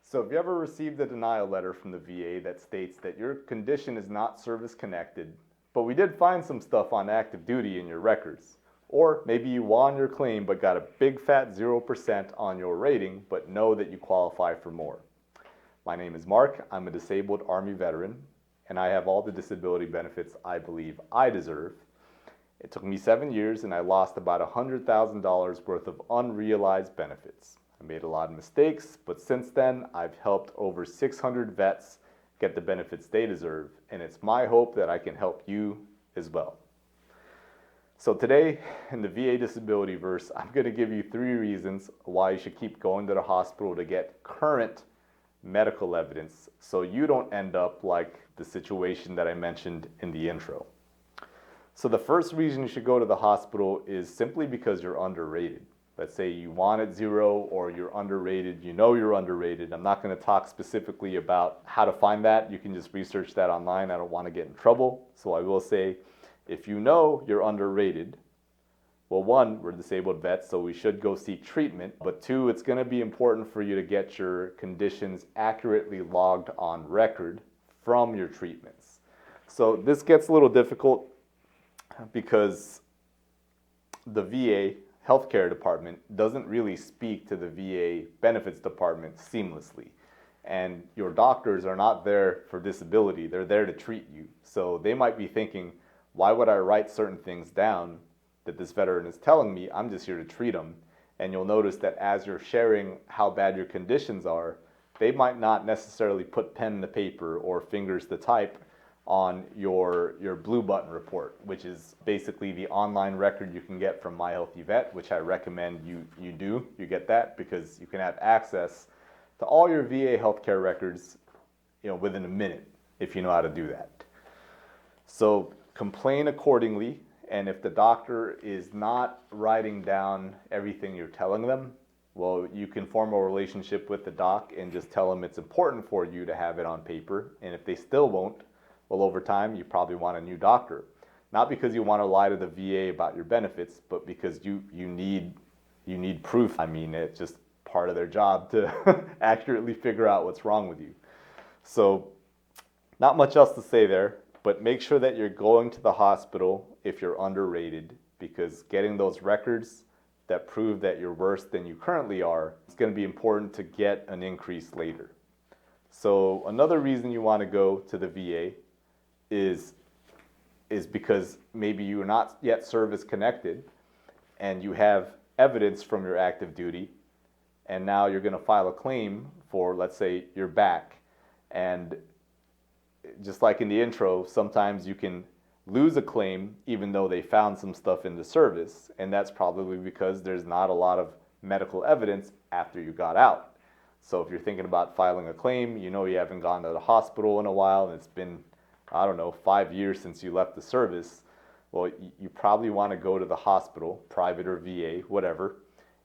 So if you ever received a denial letter from the VA that states that your condition is not service connected, but we did find some stuff on active duty in your records, or maybe you won your claim but got a big fat 0% on your rating but know that you qualify for more. My name is Mark, I'm a disabled Army veteran, and I have all the disability benefits I believe I deserve. It took me 7 years and I lost about $100,000 worth of unrealized benefits. I made a lot of mistakes, but since then I've helped over 600 vets get the benefits they deserve, and it's my hope that I can help you as well. So today in the VA Disability Verse, I'm going to give you 3 reasons why you should keep going to the hospital to get current medical evidence so you don't end up like the situation that I mentioned in the intro. So the first reason you should go to the hospital is simply because you're underrated. Let's say you wanted 0 or you're underrated, you know you're underrated. I'm not going to talk specifically about how to find that. You can just research that online. I don't want to get in trouble. So I will say, if you know you're underrated, well, 1, we're disabled vets, so we should go seek treatment. But 2, it's going to be important for you to get your conditions accurately logged on record from your treatments. So this gets a little difficult because the VA healthcare department doesn't really speak to the VA benefits department seamlessly. And your doctors are not there for disability, they're there to treat you. So they might be thinking, why would I write certain things down that this veteran is telling me? I'm just here to treat them. And you'll notice that as you're sharing how bad your conditions are, they might not necessarily put pen to paper or fingers to type on your blue button report, which is basically the online record you can get from My Healthy Vet, which I recommend you do. You get that because you can have access to all your VA healthcare records, within a minute if you know how to do that. So complain accordingly, and if the doctor is not writing down everything you're telling them, well, you can form a relationship with the doc and just tell them it's important for you to have it on paper. And if they still won't, well, over time, you probably want a new doctor. Not because you want to lie to the VA about your benefits, but because you need proof. I mean, it's just part of their job to accurately figure out what's wrong with you. So not much else to say there, but make sure that you're going to the hospital if you're underrated, because getting those records that prove that you're worse than you currently are, it's going to be important to get an increase later. So another reason you want to go to the VA is because maybe you are not yet service connected and you have evidence from your active duty, and now you're going to file a claim for, let's say, your back. And just like in the intro, sometimes you can lose a claim even though they found some stuff in the service, and that's probably because there's not a lot of medical evidence after you got out. So if you're thinking about filing a claim, you haven't gone to the hospital in a while, and it's been 5 years since you left the service, well, you probably want to go to the hospital, private or VA, whatever,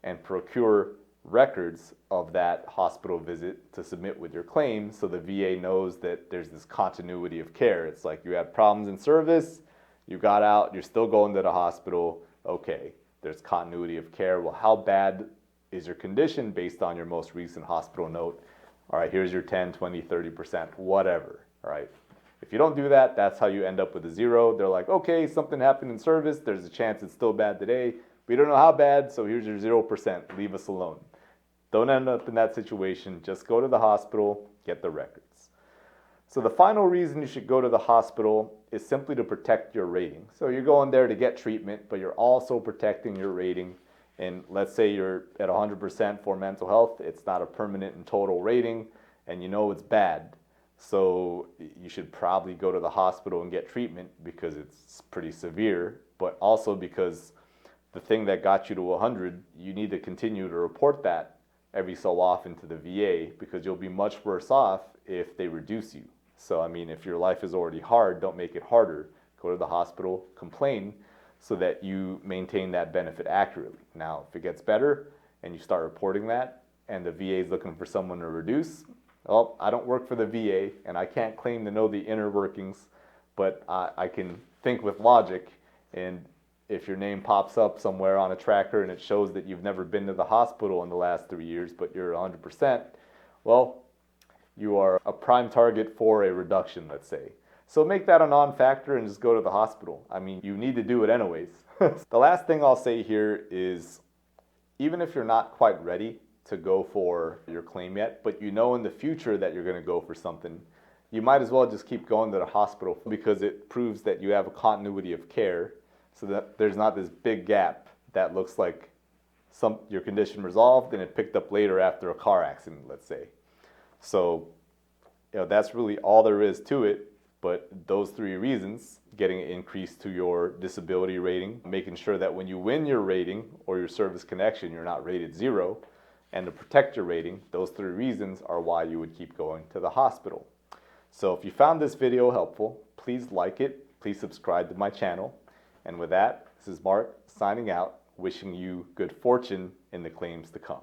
and procure records of that hospital visit to submit with your claim, so the VA knows that there's this continuity of care. It's like you had problems in service, you got out, you're still going to the hospital, okay, there's continuity of care. Well, how bad is your condition based on your most recent hospital note? All right, here's your 10, 20, 30%, whatever, all right? If you don't do that, that's how you end up with a 0. They're like, okay, something happened in service, there's a chance it's still bad today. We don't know how bad, so here's your 0%, leave us alone. Don't end up in that situation. Just go to the hospital, get the records. So the final reason you should go to the hospital is simply to protect your rating. So you're going there to get treatment, but you're also protecting your rating. And let's say you're at 100% for mental health. It's not a permanent and total rating, and you know it's bad. So you should probably go to the hospital and get treatment because it's pretty severe, but also because the thing that got you to 100, you need to continue to report that every so often to the VA, because you'll be much worse off if they reduce you. So, I mean, if your life is already hard, don't make it harder. Go to the hospital, complain, so that you maintain that benefit accurately. Now, if it gets better and you start reporting that, and the VA is looking for someone to reduce, well, I don't work for the VA, and I can't claim to know the inner workings, but I can think with logic, and if your name pops up somewhere on a tracker and it shows that you've never been to the hospital in the last 3 years, but you're 100%, well, you are a prime target for a reduction, let's say. So make that a non-factor and just go to the hospital. I mean, you need to do it anyways. The last thing I'll say here is, even if you're not quite ready to go for your claim yet, but you know in the future that you're going to go for something, you might as well just keep going to the hospital, because it proves that you have a continuity of care, so that there's not this big gap that looks like your condition resolved and it picked up later after a car accident, let's say. So, that's really all there is to it. But those three reasons, getting an increase to your disability rating, making sure that when you win your rating or your service connection, you're not rated 0, and to protect your rating, those three reasons are why you would keep going to the hospital. So if you found this video helpful, please like it, please subscribe to my channel. And with that, this is Mark signing out, wishing you good fortune in the claims to come.